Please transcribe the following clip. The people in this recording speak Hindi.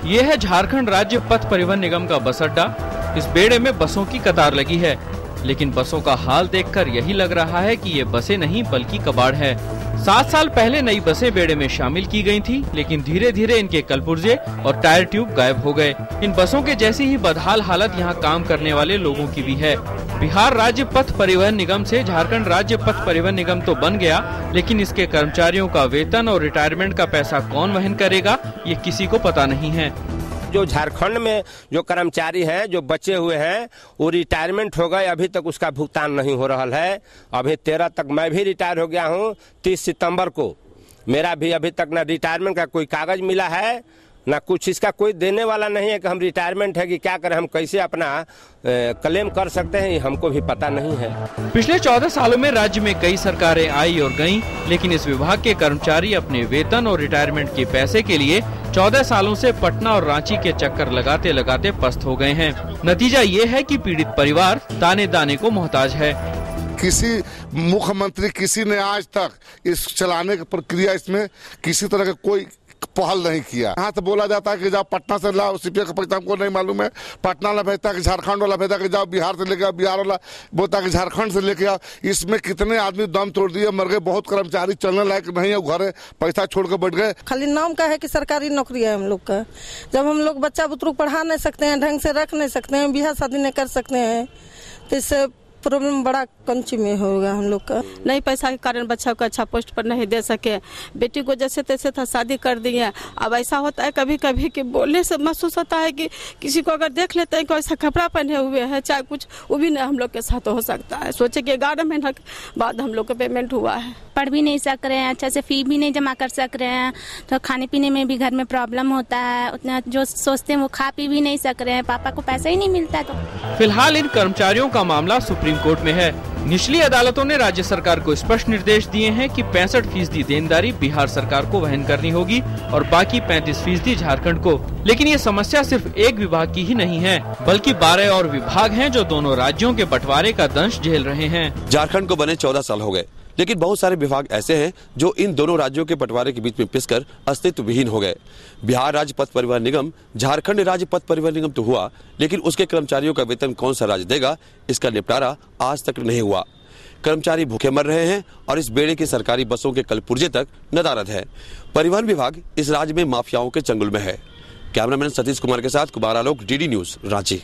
ये है झारखंड राज्य पथ परिवहन निगम का बस अड्डा। इस बेड़े में बसों की कतार लगी है, लेकिन बसों का हाल देखकर यही लग रहा है कि ये बसें नहीं बल्कि कबाड़ है। 7 साल पहले नई बसें बेड़े में शामिल की गई थी, लेकिन धीरे धीरे इनके कलपुर्जे और टायर ट्यूब गायब हो गए। इन बसों के जैसी ही बदहाल हालत यहाँ काम करने वाले लोगों की भी है। बिहार राज्य पथ परिवहन निगम से झारखंड राज्य पथ परिवहन निगम तो बन गया, लेकिन इसके कर्मचारियों का वेतन और रिटायरमेंट का पैसा कौन वहन करेगा, ये किसी को पता नहीं है। जो झारखंड में जो कर्मचारी हैं, जो बचे हुए हैं, वो रिटायरमेंट हो गए, अभी तक उसका भुगतान नहीं हो रहा है। अभी 13 तक मैं भी रिटायर हो गया हूँ। 30 सितंबर को मेरा भी अभी तक न रिटायरमेंट का कोई कागज मिला है, ना कुछ। इसका कोई देने वाला नहीं है कि हम रिटायरमेंट है कि क्या करें, हम कैसे अपना क्लेम कर सकते हैं, हमको भी पता नहीं है। पिछले 14 सालों में राज्य में कई सरकारें आई और गईं, लेकिन इस विभाग के कर्मचारी अपने वेतन और रिटायरमेंट के पैसे के लिए 14 सालों से पटना और रांची के चक्कर लगाते लगाते पस्त हो गए हैं। नतीजा ये है कि पीड़ित परिवार दाने दाने को मोहताज है। किसी मुख्यमंत्री किसी ने आज तक इस चलाने की प्रक्रिया इसमें किसी तरह का कोई पहल नहीं किया। यहाँ तो बोला जाता है कि जाओ पटना से लाओ, सीपीएफ का पैसा हमको नहीं मालूम है। पटना वाला भेजता है कि झारखंड वाला भेजता है कि जाओ बिहार से लेके आओ, बिहार वाला बोलता है कि झारखंड से लेके आओ। इसमें कितने आदमी दम तोड़ दिए, मर गए। बहुत कर्मचारी चलने लायक नहीं है, घरे पैसा छोड़ कर बैठ गए। खाली नाम का है कि सरकारी नौकरी है हम लोग का। जब हम लोग बच्चा बुतरू पढ़ा नहीं सकते हैं, ढंग से रख नहीं सकते हैं, बियाह शादी नहीं कर सकते हैं, तो इससे प्रॉब्लम बड़ा कंची में होगा हम लोग का। नहीं पैसा के कारण बच्चा को अच्छा पोस्ट पर नहीं दे सके। बेटी को जैसे तैसे था शादी कर दिए। अब ऐसा होता है कभी कभी कि बोलने से महसूस होता है कि किसी को अगर देख लेते हैं कि ऐसा कपड़ा पहने हुए है, चाहे कुछ, वो भी हम लोग के साथ हो सकता है। सोचे कि 11 महीना के बाद हम लोग का पेमेंट हुआ है। पढ़ भी नहीं सक रहे हैं, अच्छा से फी भी नहीं जमा कर सक रहे हैं, तो खाने पीने में भी घर में प्रॉब्लम होता है। उतना जो सोचते हैं वो खा पी भी नहीं सक रहे हैं, पापा को पैसा ही नहीं मिलता है। तो फिलहाल इन कर्मचारियों का मामला सुप्रीम कोर्ट में है। निचली अदालतों ने राज्य सरकार को स्पष्ट निर्देश दिए हैं कि 65% देनदारी बिहार सरकार को वहन करनी होगी और बाकी 35% झारखंड को। लेकिन ये समस्या सिर्फ एक विभाग की ही नहीं है, बल्कि 12 और विभाग हैं जो दोनों राज्यों के बंटवारे का दंश झेल रहे हैं। झारखंड को बने 14 साल हो गए, लेकिन बहुत सारे विभाग ऐसे हैं जो इन दोनों राज्यों के बंटवारे के बीच में पिसकर अस्तित्व विहीन हो गए। बिहार राज्य पथ परिवहन निगम झारखंड राज्य पथ परिवहन निगम तो हुआ, लेकिन उसके कर्मचारियों का वेतन कौन सा राज्य देगा, इसका निपटारा आज तक नहीं हुआ। कर्मचारी भूखे मर रहे हैं और इस बेड़े की सरकारी बसों के कलपुर्जे तक नदारद है। परिवहन विभाग इस राज्य में माफियाओं के चंगुल में है। कैमरामैन सतीश कुमार के साथ कुमार आलोक, DD न्यूज, रांची।